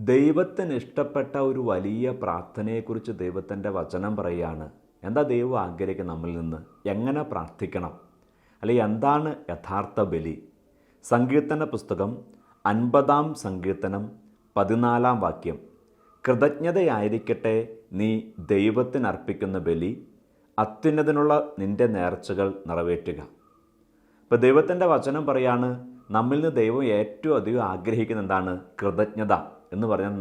ദൈവത്തിന് ഇഷ്ടപ്പെട്ട ഒരു വലിയ പ്രാർത്ഥനയെക്കുറിച്ച് ദൈവത്തിൻ്റെ വചനം പറയുകയാണ്. എന്താ ദൈവം ആഗ്രഹിക്കുന്നത് നമ്മിൽ നിന്ന്? എങ്ങനെ പ്രാർത്ഥിക്കണം? അല്ലെങ്കിൽ എന്താണ് യഥാർത്ഥ ബലി? സങ്കീർത്തന പുസ്തകം 50-ാം സങ്കീർത്തനം 14-ാം വാക്യം, കൃതജ്ഞതയായിരിക്കട്ടെ നീ ദൈവത്തിനർപ്പിക്കുന്ന ബലി, അത്യുന്നതനുള്ള നിൻ്റെ നേർച്ചകൾ നിറവേറ്റുക. ഇപ്പോൾ ദൈവത്തിൻ്റെ വചനം പറയാണ്, നമ്മിൽ നിന്ന് ദൈവം ഏറ്റവും അധികം ആഗ്രഹിക്കുന്ന എന്താണ്? കൃതജ്ഞത എന്ന് പറഞ്ഞാൽ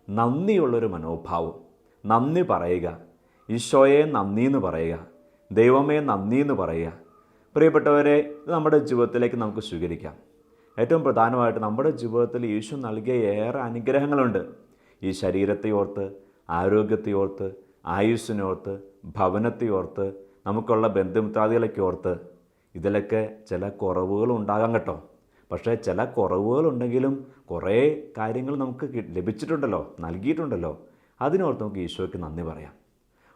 നന്ദിയുള്ളൊരു മനോഭാവം. നന്ദി പറയുക, ഈശോയെ നന്ദി എന്ന് പറയുക, ദൈവമേ നന്ദി എന്ന് പറയുക. പ്രിയപ്പെട്ടവരെ, ഇത് നമ്മുടെ ജീവിതത്തിലേക്ക് നമുക്ക് സ്വീകരിക്കാം. ഏറ്റവും പ്രധാനമായിട്ട് നമ്മുടെ ജീവിതത്തിൽ യേശു നൽകിയ ഏറെ അനുഗ്രഹങ്ങളുണ്ട്. ഈ ശരീരത്തെ ഓർത്ത്, ആരോഗ്യത്തെ ഓർത്ത്, ആയുസ്സിനെ ഓർത്ത്, ഭവനത്തെ ഓർത്ത്, നമുക്കുള്ള ബന്ധുമിത്രാദികളൊക്കെ ഓർത്ത്. ഇതിലൊക്കെ ചില കുറവുകൾ ഉണ്ടാകാം കേട്ടോ. പക്ഷേ ചില കുറവുകളുണ്ടെങ്കിലും കുറേ കാര്യങ്ങൾ നമുക്ക് ലഭിച്ചിട്ടുണ്ടല്ലോ, നൽകിയിട്ടുണ്ടല്ലോ. അതിനോർത്ത് നമുക്ക് ഈശോയ്ക്ക് നന്ദി പറയാം.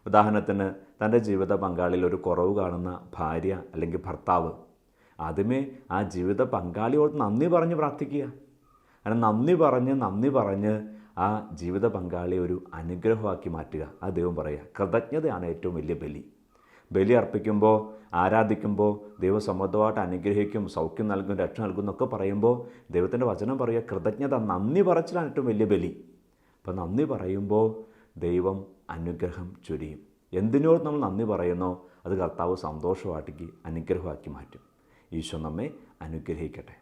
ഉദാഹരണത്തിന്, തൻ്റെ ജീവിത പങ്കാളിയിൽ ഒരു കുറവ് കാണുന്ന ഭാര്യ അല്ലെങ്കിൽ ഭർത്താവ്, ആദ്യമേ ആ ജീവിത പങ്കാളിയോട് നന്ദി പറഞ്ഞ് പ്രാർത്ഥിക്കുക. അങ്ങനെ നന്ദി പറഞ്ഞ് ആ ജീവിത പങ്കാളിയെ ഒരു അനുഗ്രഹമാക്കി മാറ്റുക. ആ ദൈവം പറയുക, കൃതജ്ഞതയാണ് ഏറ്റവും വലിയ ബലി അർപ്പിക്കുമ്പോൾ, ആരാധിക്കുമ്പോൾ ദൈവം സമൃദ്ധമായിട്ട് അനുഗ്രഹിക്കും, സൗഖ്യം നൽകും, രക്ഷ നൽകും എന്നൊക്കെ പറയുമ്പോൾ ദൈവത്തിൻ്റെ വചനം പറയുക, കൃതജ്ഞത, നന്ദി പറച്ചിലാണ് ഏറ്റവും വലിയ ബലി. അപ്പോൾ നന്ദി പറയുമ്പോൾ ദൈവം അനുഗ്രഹം ചൊരിയും. എന്തിനോട് നമ്മൾ നന്ദി പറയുന്നോ അത് കർത്താവ് സന്തോഷമാക്കി അനുഗ്രഹമാക്കി മാറ്റും. ഈശോ നമ്മെ അനുഗ്രഹിക്കട്ടെ.